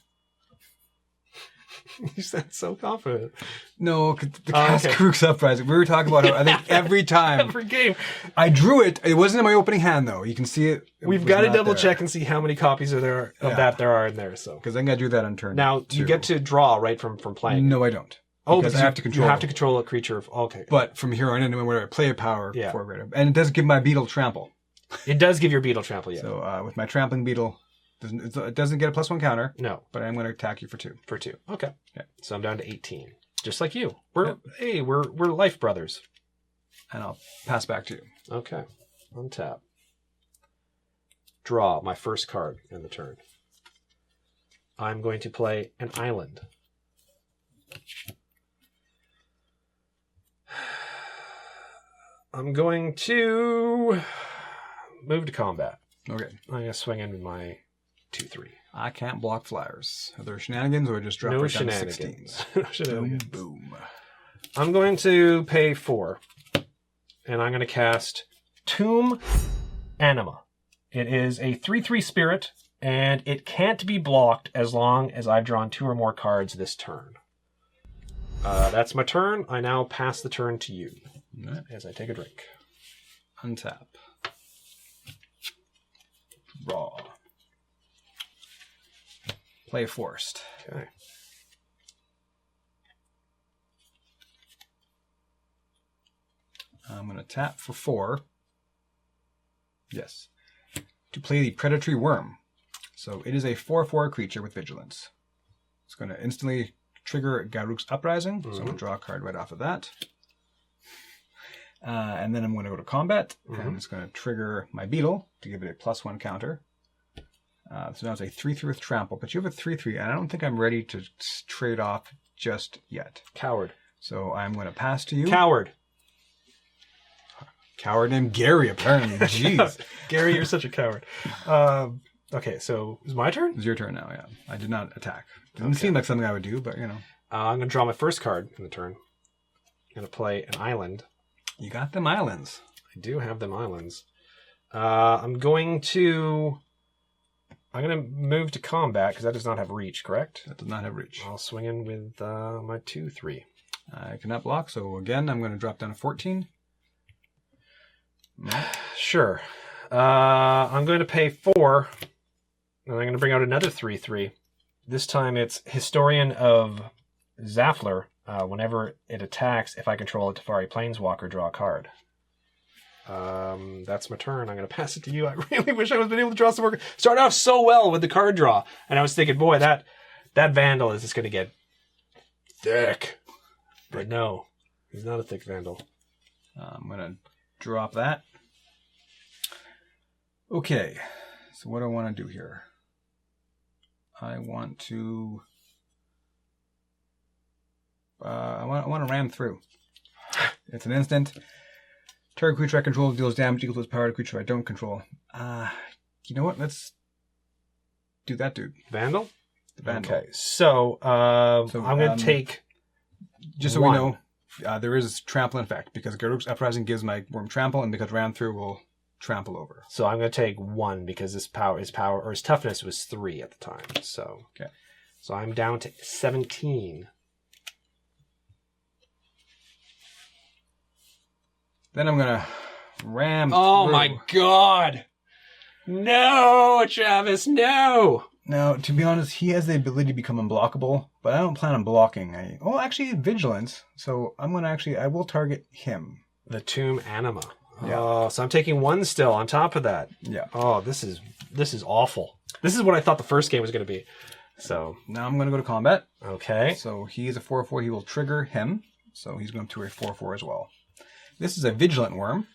You sound so confident. No, the cast Garruk's Uprising. We were talking about it, I think, every time. Every game. I drew it. It wasn't in my opening hand, though. You can see it. We've got to double check and see how many copies are there of that there are in there. So, because I think I drew that on turn. Now, 2. You get to draw right from playing. No, I don't. Oh, because I have to control. You have to control a creature. Okay. But from here on in, whenever I play a power, 4 greater. And it does give my beetle trample. It does give your beetle trample, yeah. So with my trampling beetle, it doesn't get a +1 counter. No. But I'm going to attack you for 2. For 2. Okay. So I'm down to 18. Just like you. We're life brothers. And I'll pass back to you. Okay. Untap. Draw my first card in the turn. I'm going to play an island. I'm going to move to combat. Okay. I'm going to swing in with my 2/3. I can't block flyers. Are there shenanigans or just drop No right down to shenanigans. 16? No shenanigans. Boom. I'm going to pay 4, and I'm going to cast Tomb Anima. It is a 3/3 spirit, and it can't be blocked as long as I've drawn 2 or more cards this turn. That's my turn. I now pass the turn to you as I take a drink. Untap. Draw. Play forced. Okay. I'm going to tap for 4. Yes. To play the Predatory Worm. So it is a 4/4 creature with Vigilance. It's going to instantly trigger Garruk's Uprising. So I'm going to draw a card right off of that. And then I'm going to go to combat. And it's going to trigger my beetle to give it a +1 counter. So now it's a 3/3 with trample. But you have a 3/3, and I don't think I'm ready to trade off just yet. Coward. So I'm going to pass to you. Coward. Coward named Gary, apparently. Jeez. Gary, you're such a coward. Okay, so it's my turn? It's your turn now, yeah. I did not attack. Didn't seem like something I would do, but you know. I'm going to draw my first card in the turn. I'm going to play an island. You got them islands. I do have them islands. I'm going to move to combat because that does not have reach, correct? That does not have reach. I'll swing in with my 2/3. I cannot block, so again, I'm going to drop down to 14. No. Sure. I'm going to pay 4, and I'm going to bring out another 3/3. This time it's Historian of Zafler. Whenever it attacks, if I control a Teferi Planeswalker, draw a card. That's my turn. I'm going to pass it to you. I really wish I was been able to draw some more. Started off so well with the card draw, and I was thinking, boy, that Vandal is just going to get thick. But no, he's not a thick Vandal. I'm going to drop that. Okay, so what do I want to do here? I want to... I want to ram through. It's an instant. Target creature I control deals damage equal to its power to creature I don't control. You know what? Let's do that, dude. Vandal? The Vandal. Okay, so I'm going to take... Just so we know, there is trample in effect, because Garruk's Uprising gives my worm trample, and because ram through will trample over. So I'm going to take 1 because his toughness was 3 at the time. So okay. So I'm down to 17. Then I'm going to Ram. Oh through. my god! No, Travis, no! Now, to be honest, he has the ability to become unblockable, but I don't plan on blocking. Actually, Vigilance. So I will target him. The Tomb Anima. Yeah. Oh, so I'm taking one still on top of that. Yeah. Oh, this is awful. This is what I thought the first game was going to be. So now I'm going to go to combat. Okay. So he is a 4/4. He will trigger him. So he's going to a 4/4 as well. This is a Vigilant Worm.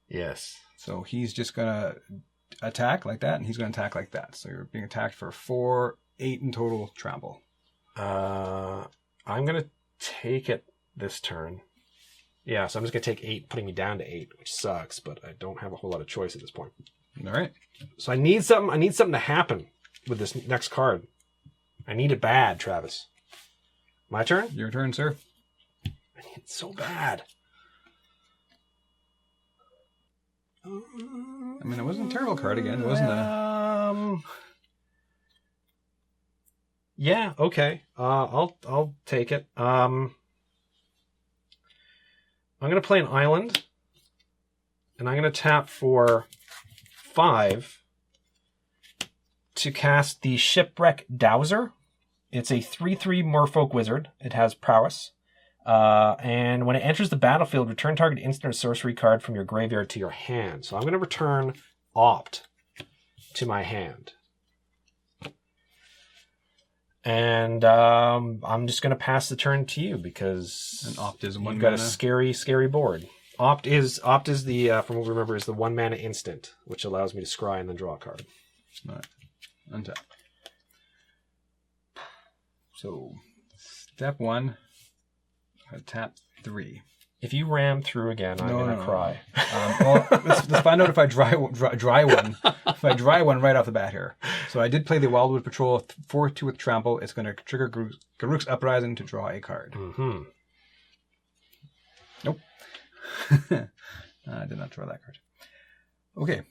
Yes. So he's just going to attack like that, and he's going to attack like that. So you're being attacked for 4, 8 in total trample. I'm going to take it this turn. Yeah, so I'm just going to take 8, putting me down to 8, which sucks, but I don't have a whole lot of choice at this point. All right. So I need something to happen with this next card. I need it bad, Travis. My turn? Your turn, sir. I need it so bad. I mean, it wasn't a terrible card again, wasn't it? Yeah, okay. I'll take it. I'm going to play an island, and I'm going to tap for 5 to cast the Shipwreck Dowser. It's a 3/3 Merfolk Wizard. It has prowess. And when it enters the battlefield, return target instant or sorcery card from your graveyard to your hand. So I'm going to return Opt to my hand. And I'm just going to pass the turn to you because an Opt is you've got a scary, scary board. Opt is the from what we remember is the 1 mana instant, which allows me to scry and then draw a card. All right. Untap. So step 1. I tap 3. If you ram through again, I'm going to cry. Let's find out if I dry one. If I dry one right off the bat here. So I did play the Wildwood Patrol 4/2 with Trample. It's going to trigger Garruk's Uprising to draw a card. Mm-hmm. Nope. I did not draw that card. Okay.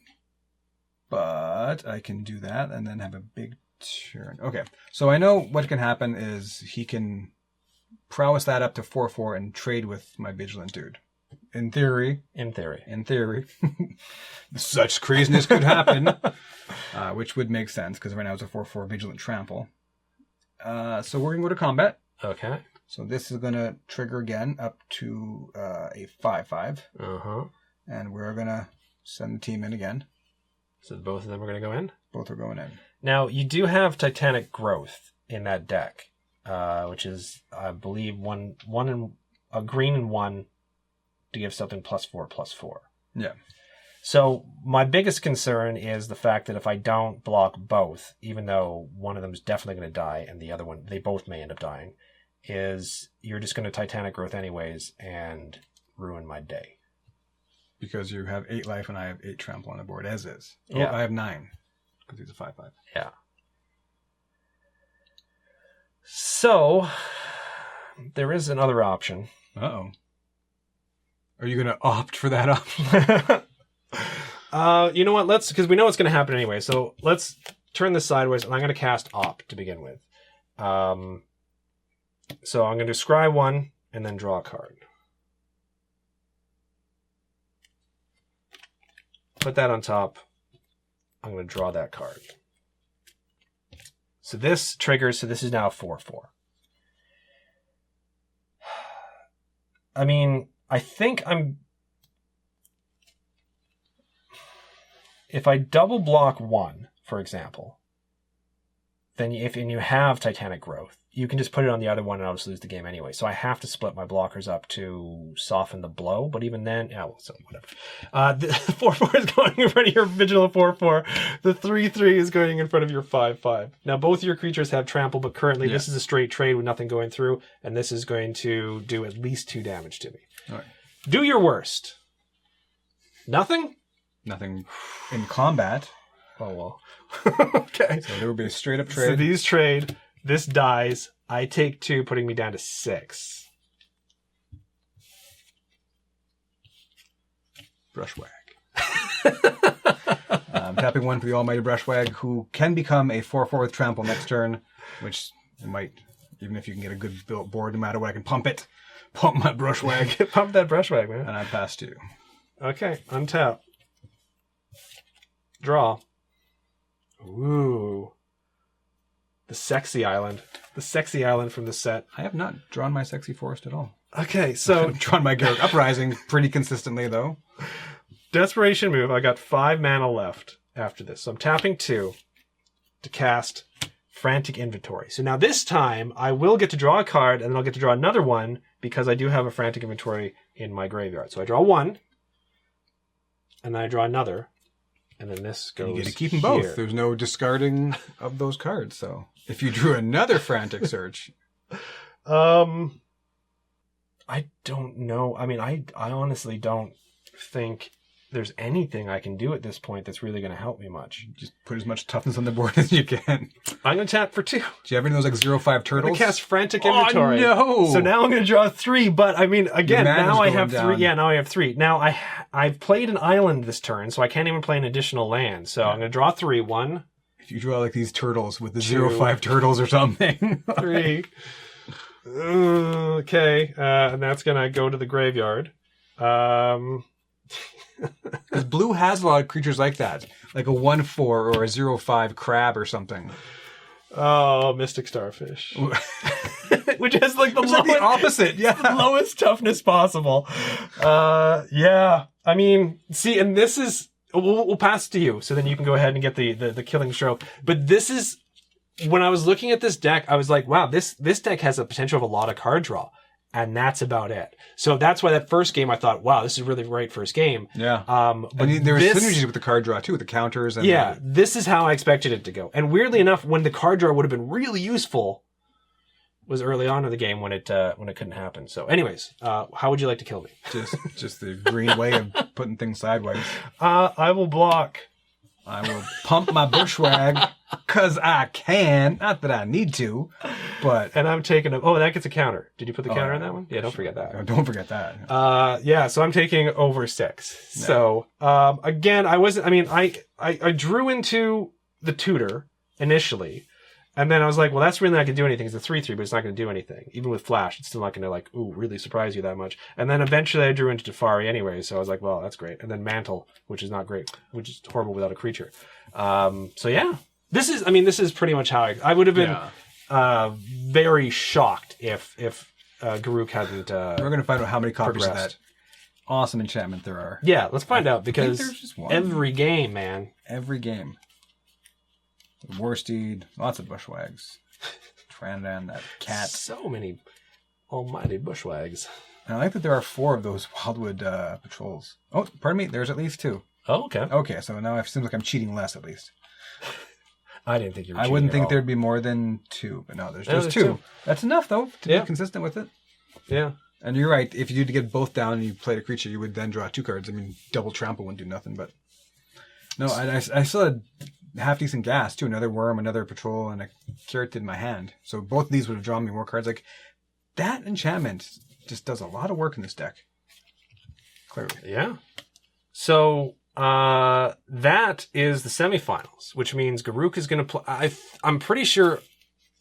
But I can do that and then have a big turn. Okay. So I know what can happen is he can prowess that up to 4/4 and trade with my Vigilant dude. In theory. Such craziness could happen. Which would make sense because right now it's a 4/4 Vigilant Trample. So we're going to go to combat. Okay. So this is going to trigger again up to a 5/5. Uh-huh. And we're going to send the team in again. So both of them are going to go in? Both are going in. Now, you do have Titanic Growth in that deck, which is, I believe, a green and 1 to give something +4/+4. Yeah. So my biggest concern is the fact that if I don't block both, even though one of them is definitely going to die and the other one, they both may end up dying, is you're just going to Titanic Growth anyways and ruin my day. Because you have 8 life and I have 8 trample on the board, as is. Yeah. I have 9, because he's a 5/5. Yeah. So, there is another option. Uh-oh. Are you going to opt for that option? You know what? Because we know what's going to happen anyway. So, let's turn this sideways, and I'm going to cast Opt to begin with. So, I'm going to scry 1 and then draw a card. Put that on top. I'm going to draw that card. So this triggers, so this is now 4/4. I mean, I think if I double block 1, for example, then if you have Titanic Growth, you can just put it on the other one and I'll just lose the game anyway. So I have to split my blockers up to soften the blow. But even then, so whatever. The 4/4 is going in front of your Vigilant 4/4. The 3/3 is going in front of your 5/5. Now, both of your creatures have trample, but currently this is a straight trade with nothing going through. And this is going to do at least 2 damage to me. All right. Do your worst. Nothing? Nothing in combat. Oh, well. Okay. So there will be a straight up trade. So these trade. This dies. I take 2, putting me down to 6. Brushwag. I'm tapping 1 for the almighty Brushwag, who can become a 4/4 with trample next turn, which might, even if you can get a good built board, no matter what, I can pump it. Pump my Brushwag. Pump that Brushwag, man. And I pass 2. Okay, untap. Draw. Ooh. The sexy island. The sexy island from the set. I have not drawn my sexy forest at all. Okay, so... I've drawn my Garruk Uprising pretty consistently, though. Desperation move. I got 5 mana left after this. So I'm tapping 2 to cast Frantic Inventory. So now this time, I will get to draw a card, and then I'll get to draw another one, because I do have a Frantic Inventory in my graveyard. So I draw 1, and then I draw another, and then this goes You get to keep them here. both. There's no discarding of those cards. So if you drew another Frantic Search... I don't know. I mean, I honestly don't think there's anything I can do at this point that's really going to help me much. Just put as much toughness on the board as you can. I'm going to tap for 2. Do you have any of those like 0/5 turtles? I'm going to cast Frantic Inventory. Oh, no! So now I'm going to draw 3, but I mean, again, Your mana's now I going have 3. down. Yeah, now I have 3. Now I've played an island this turn, so I can't even play an additional land. So I'm going to draw 3. 1, If you draw like these turtles with the 2, 0/5 turtles or something. 3. Okay, and that's going to go to the graveyard. Because blue has a lot of creatures like that. Like a 1/4 or a 0/5 crab or something. Oh, Mystic Starfish. Which has like the It's like the opposite, yeah. the lowest toughness possible. Yeah. I mean, see, and this is... We'll pass it to you, so then you can go ahead and get the killing stroke. But this is... When I was looking at this deck, I was like, wow, this deck has a potential of a lot of card draw. And that's about it. So that's why that first game I thought, wow, this is really a great first game. Yeah. But and there's synergies with the card draw too, with the counters. And yeah, this is how I expected it to go. And weirdly enough, when the card draw would have been really useful was early on in the game when it couldn't happen. So anyways, how would you like to kill me? Just the green way of putting things sideways. I will block. I will pump my bushwag because I can. Not that I need to, but... And I'm taking a... Oh, that gets a counter. Did you put the counter on that one? Yeah, don't forget that. No, don't forget that. Yeah, so I'm taking over 6. No. So, again, I wasn't... I mean, I drew into the tutor initially, and then I was like, well, that's really not going to do anything. It's a 3/3, but it's not going to do anything. Even with Flash, it's still not going to, like, really surprise you that much. And then eventually I drew into Teferi anyway, so I was like, well, that's great. And then Mantle, which is not great, which is horrible without a creature. So, yeah. This is pretty much how I would have been very shocked if Garruk hadn't We're going to find out how many copies progressed. of that awesome enchantment there are. Yeah, let's find out, because there's just one. every game, man. Every game. Worsted, lots of bushwags. Trandan, that cat. So many almighty bushwags. And I like that there are 4 of those Wildwood patrols. Oh, pardon me, there's at least 2. Oh, okay. Okay, so now it seems like I'm cheating less at least. I didn't think you were I cheating wouldn't at think all. there'd be more than 2, but no, there's No, just there's 2. 2. That's enough, though, to be consistent with it. Yeah. And you're right, if you did get both down and you played a creature, you would then draw 2 cards. I mean, double trample wouldn't do nothing, but... No, I still had half-decent gas, too. Another worm, another patrol, and a carrot in my hand. So both of these would have drawn me more cards. Like, that enchantment just does a lot of work in this deck. Clearly. Yeah. So, that is the semifinals, which means Garruk is going to play... I'm pretty sure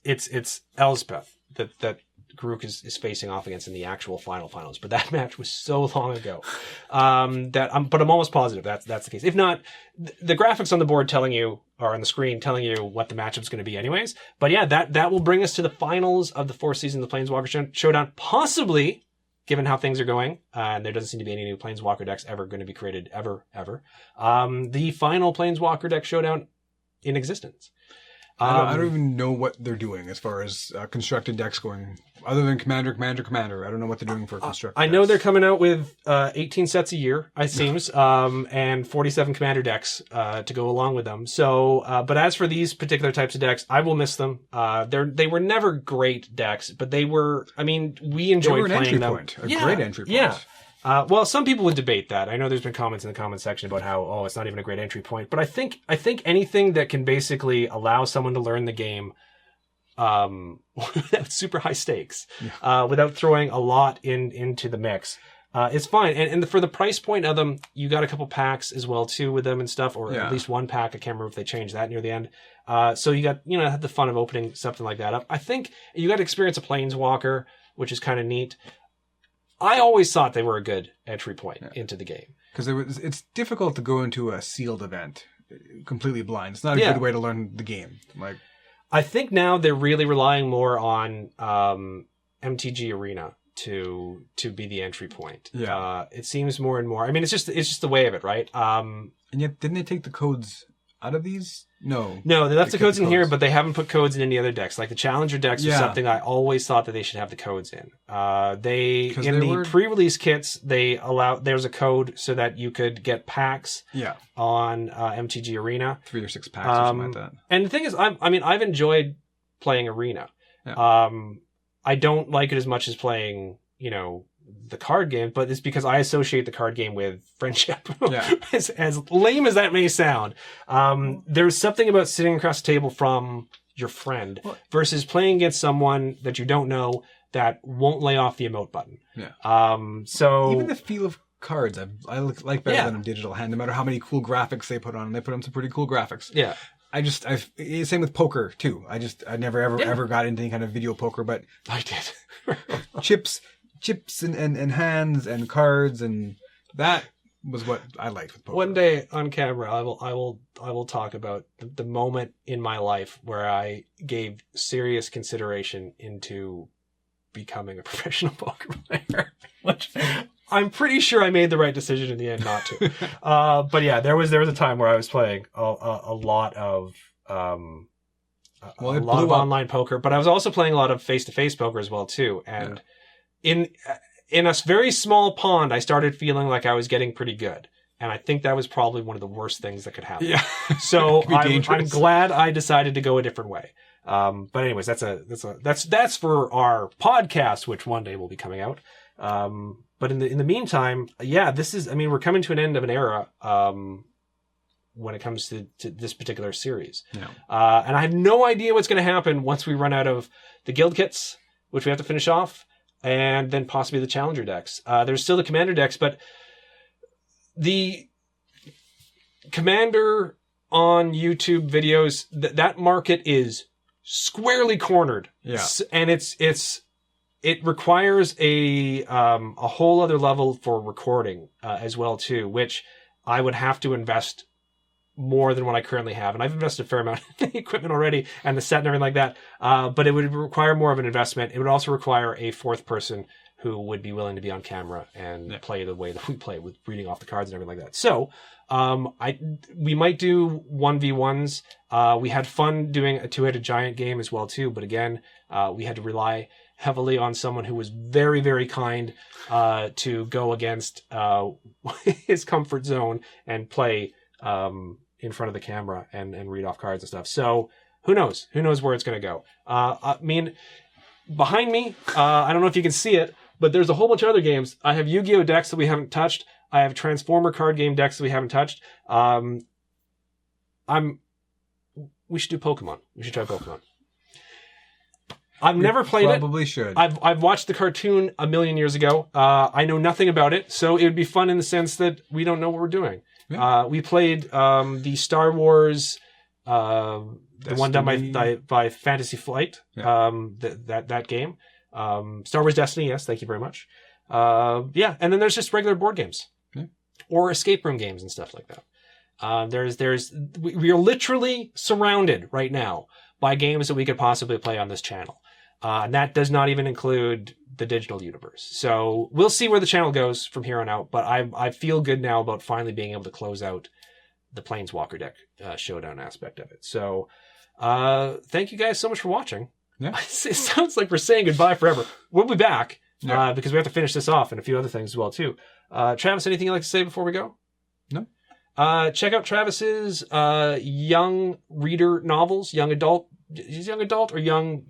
it's Elspeth that Garruk is facing off against in the actual finals, but that match was so long ago but I'm almost positive that's the case. If not, the graphics on the board telling you, or on the screen telling you what the matchup's going to be anyways. But yeah, that will bring us to the finals of the 4th season of the Planeswalker Showdown, possibly, given how things are going, and there doesn't seem to be any new Planeswalker decks ever going to be created ever. The final Planeswalker Deck Showdown in existence. I don't even know what they're doing as far as constructed decks going. Other than Commander. I don't know what they're doing for constructed I know decks. they're coming out with 18 sets a year, it seems, and 47 Commander decks to go along with them. So, but as for these particular types of decks, I will miss them. They were never great decks, but they were. I mean, we enjoyed playing them. Great entry point. Yeah. Well, some people would debate that. I know there's been comments in the comment section about how, it's not even a great entry point. But I think anything that can basically allow someone to learn the game without super high stakes, without throwing a lot into the mix, is fine. And for the price point of them, you got a couple packs as well too with them and stuff, or at least one pack. I can't remember if they changed that near the end. So you got had the fun of opening something like that up. I think you got to experience a Planeswalker, which is kind of neat. I always thought they were a good entry point into the game. Because it's difficult to go into a sealed event completely blind. It's not a good way to learn the game. Like, I think now they're really relying more on MTG Arena to be the entry point. Yeah. It seems more and more. I mean, it's just the way of it, right? And yet, didn't they take the codes out of these? No, they left the codes in here, but they haven't put codes in any other decks. Like the Challenger decks was something I always thought that they should have the codes in. The pre-release kits, there's a code so that you could get packs on MTG Arena. 3 or 6 packs or something like that. And the thing is, I've enjoyed playing Arena. Yeah. I don't like it as much as playing, the card game, but it's because I associate the card game with friendship. Yeah. as lame as that may sound, there's something about sitting across the table from your friend versus playing against someone that you don't know that won't lay off the emote button. Yeah. So even the feel of cards, I like better than a digital hand, no matter how many cool graphics they put on. And they put on some pretty cool graphics. Yeah. Same with poker too. I never ever got into any kind of video poker, but I did. chips and hands and cards, and that was what I liked with poker. One day on camera, I will talk about the moment in my life where I gave serious consideration into becoming a professional poker player, which I'm pretty sure I made the right decision in the end not to. But yeah, there was a time where I was playing a lot of online poker, but I was also playing a lot of face-to-face poker as well too, and in a very small pond, I started feeling like I was getting pretty good. And I think that was probably one of the worst things that could happen. Yeah. So I'm glad I decided to go a different way. But anyways, that's for our podcast, which one day will be coming out. But in the meantime, we're coming to an end of an era, when it comes to this particular series. Yeah. And I have no idea what's going to happen once we run out of the guild kits, which we have to finish off. And then possibly the Challenger decks. There's still the Commander decks, but the Commander on YouTube videos, that market is squarely cornered. Yeah. And it requires a whole other level for recording as well too, which I would have to invest more than what I currently have. And I've invested a fair amount in the equipment already and the set and everything like that. But it would require more of an investment. It would also require a fourth person who would be willing to be on camera and play the way that we play, with reading off the cards and everything like that. So, we might do 1v1s. We had fun doing a two-headed giant game as well too. But again, we had to rely heavily on someone who was very, very kind, to go against, his comfort zone and play, in front of the camera and read off cards and stuff. So who knows where it's going to go. I mean, behind me, I don't know if you can see it, but there's a whole bunch of other games. I have Yu-Gi-Oh decks that we haven't touched. I have Transformer card game decks that we haven't touched. We should do Pokemon. We should try Pokemon. I've never played it. Probably should. I've watched the cartoon a million years ago. I know nothing about it, so it would be fun in the sense that we don't know what we're doing. Yeah. We played the Star Wars, the one done by Fantasy Flight. Yeah. That game. Star Wars Destiny. Yes, thank you very much. And then there's just regular board games, or escape room games and stuff like that. We are literally surrounded right now by games that we could possibly play on this channel. And that does not even include the digital universe. So we'll see where the channel goes from here on out. But I feel good now about finally being able to close out the Planeswalker Deck Showdown aspect of it. So thank you guys so much for watching. Yeah. It sounds like we're saying goodbye forever. We'll be back because we have to finish this off and a few other things as well too. Travis, anything you'd like to say before we go? No. Check out Travis's young reader novels, young adult. Is young adult or young?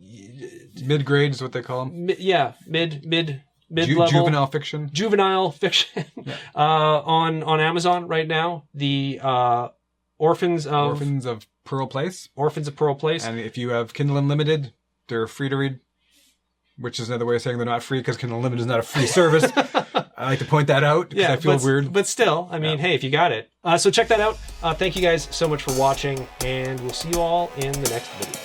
Mid-grade is what they call them. Mid-level. Juvenile fiction. Juvenile fiction. On Amazon right now. The Orphans of Pearl Place. Orphans of Pearl Place. And if you have Kindle Unlimited, they're free to read. Which is another way of saying they're not free, because Kindle Unlimited is not a free service. I like to point that out because I feel weird. But still, I mean, hey, if you got it. So check that out. Thank you guys so much for watching, and we'll see you all in the next video.